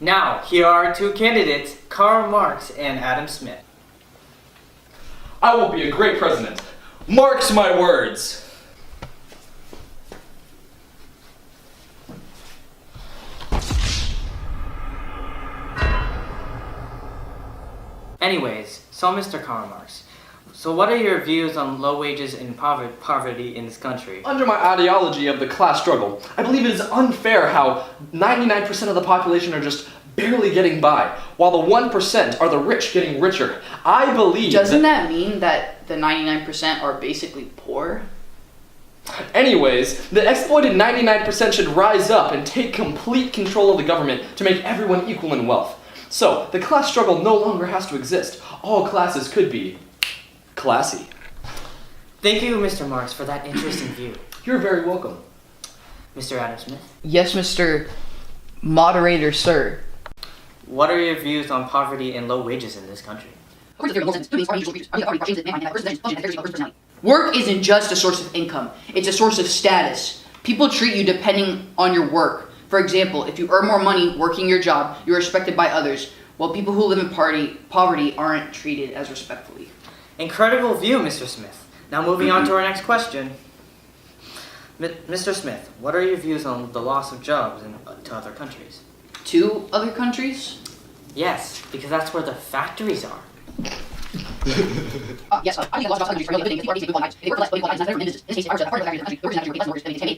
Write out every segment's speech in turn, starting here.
Now, here are our two candidates, Karl Marx and Adam Smith. I will be a great president. Marx my words. Anyways, so Mr. Karl Marx, so what are your views on low wages and poverty in this country? Under my ideology of the class struggle, I believe it is unfair how 99% of the population are just barely getting by, while the 1% are the rich getting richer. I believe Doesn't that mean that the 99% are basically poor? Anyways, the exploited 99% should rise up and take complete control of the government to make everyone equal in wealth. So, the class struggle no longer has to exist. All classes could be classy. Thank you, Mr. Marx, for that interesting view. You're very welcome. Mr. Adam Smith, Yes, Mr. Moderator, sir. what are your views on poverty and low wages in this country? Work isn't just a source of income, it's a source of status. People treat you depending on your work. For example, if you earn more money working your job, you're respected by others, while people who live in poverty aren't treated as respectfully. Incredible view, Mr. Smith. Now moving on to our next question. Mr. Smith, what are your views on the loss of jobs to other countries? To other countries? Yes, because that's where the factories are. Yes, I think a lot of countries are living in people are they work less, but equal lives, in this case, ours are part of the country, the workers in the country,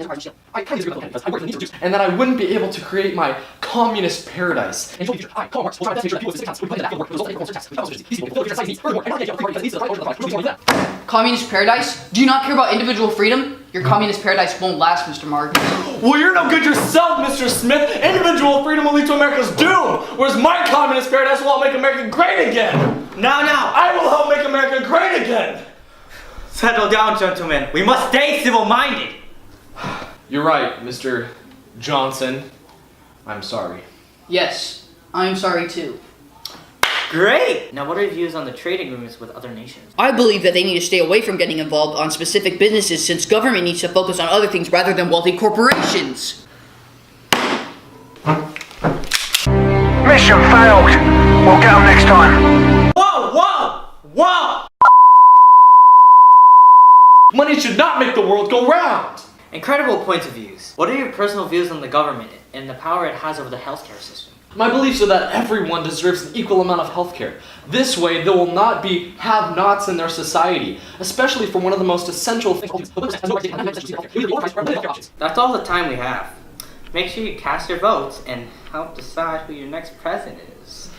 workers, because I kind of disagree with because I work in the juice, and that I wouldn't be able to create my communist paradise. And in the future, I, Karl Marx, will try to make sure that people with tax will play that field work, result in tax. These people, the society needs, earn more, and not the party because it needs to fight over the fight. Which that. Communist paradise? Do you not care about individual freedom? Your communist paradise won't last, Mr. Marx. Well, you're no good yourself, Mr. Smith. Individual freedom will lead to America's doom, whereas my communist paradise will help make America great again. Now, I will help make America great again. settle down, gentlemen. We must stay civil-minded. You're right, Mr. Johnson. I'm sorry. Yes, I'm sorry too. Great! Now what are your views on the trade agreements with other nations? I believe that they need to stay away from getting involved on specific businesses since government needs to focus on other things rather than wealthy corporations. Mission failed. We'll get them next time. Whoa! Money should not make the world go round. Incredible points of views. What are your personal views on the government and the power it has over the healthcare system? My beliefs are that everyone deserves an equal amount of healthcare. This way, there will not be have-nots in their society, especially for one of the most essential things. That's all the time we have. Make sure you cast your votes and help decide who your next president is.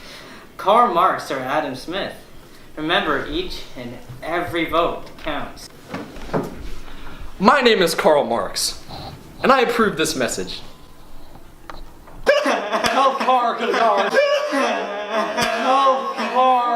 Karl Marx or Adam Smith. Remember, each and every vote counts. My name is Karl Marx, and I approve this message. Help Karl, good God. Help Karl.